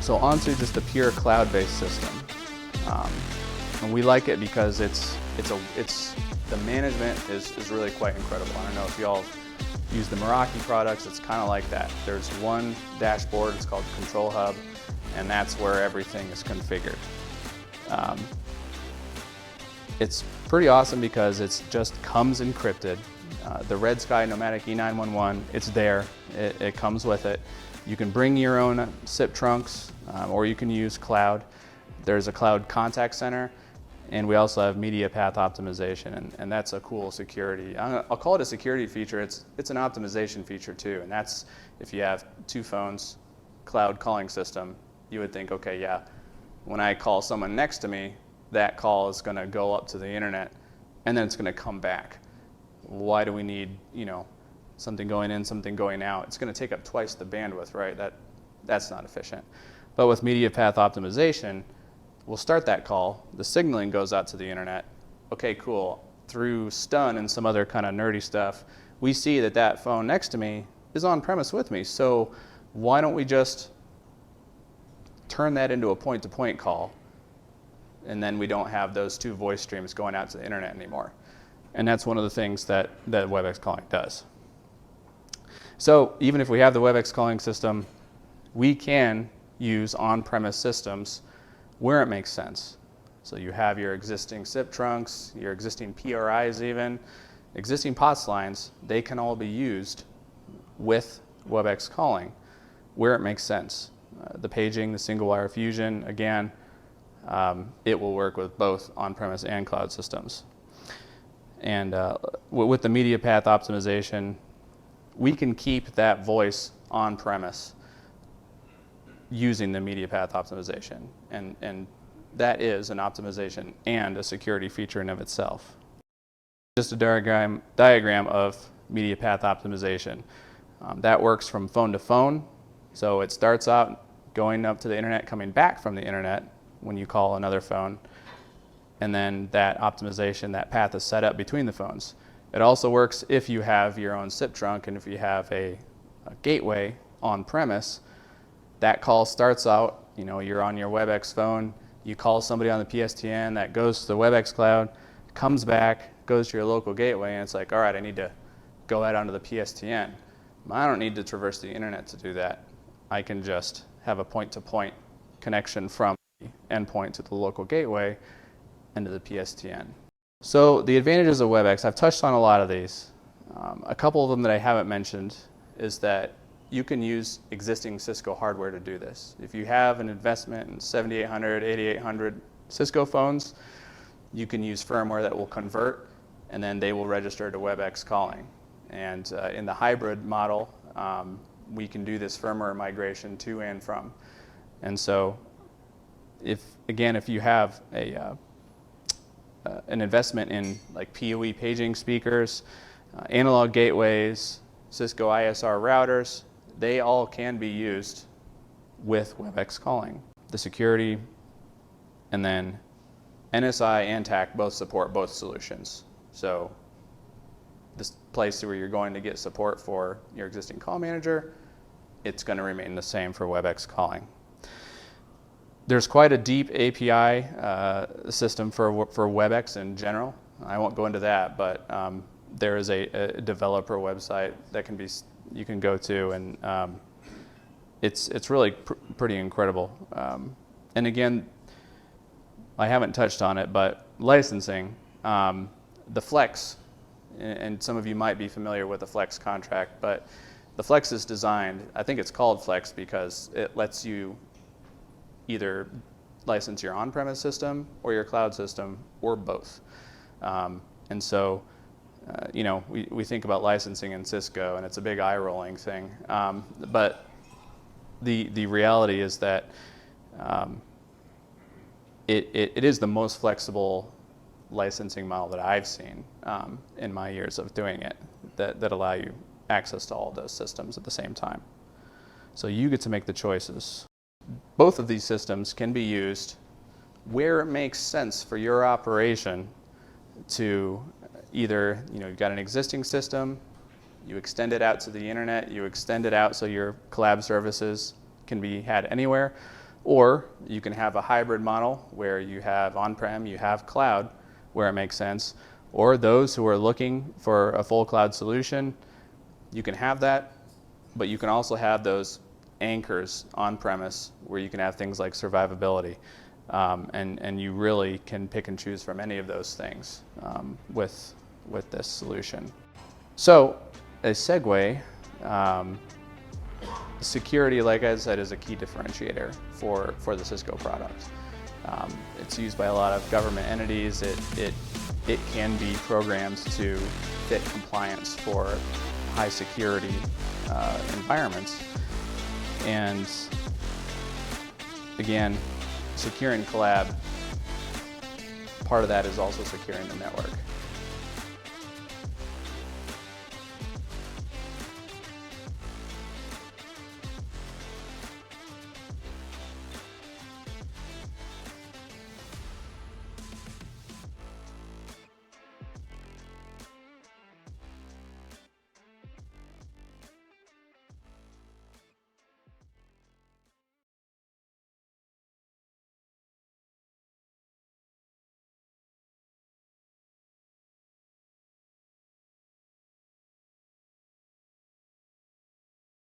So onto just a pure cloud-based system. And we like it because the management is really quite incredible. I don't know if y'all use the Meraki products, it's kind of like that. There's one dashboard, it's called Control Hub, and that's where everything is configured. It's pretty awesome because it just comes encrypted. The Red Sky Nomadic E911, it's there, it comes with it. You can bring your own SIP trunks, or you can use cloud. There's a cloud contact center, and we also have media path optimization, and that's a cool security. I'll call it a security feature. It's an optimization feature too, and that's if you have two phones, cloud calling system, you would think, okay, yeah, when I call someone next to me, that call is going to go up to the internet, and then it's going to come back. Why do we need, something going in, something going out? It's going to take up twice the bandwidth, right? That's not efficient. But with media path optimization, we'll start that call, the signaling goes out to the internet. Okay, cool. Through stun and some other kind of nerdy stuff, we see that that phone next to me is on premise with me. So why don't we just turn that into a point-to-point call, and then we don't have those two voice streams going out to the internet anymore. And that's one of the things that WebEx calling does. So even if we have the WebEx calling system, we can use on-premise systems where it makes sense. So you have your existing SIP trunks, your existing PRIs even, existing POTS lines, they can all be used with WebEx calling where it makes sense. The paging, the single wire fusion, again, it will work with both on-premise and cloud systems. And with the media path optimization, we can keep that voice on-premise using the media path optimization. And that is an optimization and a security feature in of itself. Just a diagram of media path optimization. That works from phone to phone. So it starts out going up to the internet, coming back from the internet when you call another phone. And then that optimization, that path is set up between the phones. It also works if you have your own SIP trunk and if you have a gateway on premise. That call starts out, you're on your WebEx phone, you call somebody on the PSTN, that goes to the WebEx cloud, comes back, goes to your local gateway, and it's like, all right, I need to go out onto the PSTN. I don't need to traverse the internet to do that. I can just have a point-to-point connection from the endpoint to the local gateway and to the PSTN. So the advantages of WebEx, I've touched on a lot of these. A couple of them that I haven't mentioned is that you can use existing Cisco hardware to do this. If you have an investment in 7800, 8800 Cisco phones, you can use firmware that will convert, and then they will register to WebEx calling. And in the hybrid model, we can do this firmware migration to and from. And so, if you have an investment in like PoE paging speakers, analog gateways, Cisco ISR routers, they all can be used with WebEx calling. The security, and then NSI and TAC both support both solutions. So this place where you're going to get support for your existing call manager, it's going to remain the same for WebEx calling. There's quite a deep API system for WebEx in general. I won't go into that, but there is a developer website that you can go to, and it's really pretty incredible. And again, I haven't touched on it, but licensing, the Flex, and some of you might be familiar with the Flex contract, but the Flex is designed, I think it's called Flex because it lets you either license your on-premise system or your cloud system or both. And so, we think about licensing in Cisco and it's a big eye-rolling thing. But the reality is that it is the most flexible licensing model that I've seen in my years of doing it that allow you access to all of those systems at the same time. So you get to make the choices. Both of these systems can be used where it makes sense for your operation to either, you've got an existing system, you extend it out to the internet, you extend it out so your collab services can be had anywhere, Or you can have a hybrid model where you have on-prem, you have cloud, where it makes sense. Or those who are looking for a full cloud solution, you can have that, but you can also have those anchors on-premise where you can have things like survivability. And you really can pick and choose from any of those things with this solution. So, a segue, security, like I said, is a key differentiator for the Cisco product. It's used by a lot of government entities. It can be programmed to fit compliance for high security environments. And again, securing collab, part of that is also securing the network.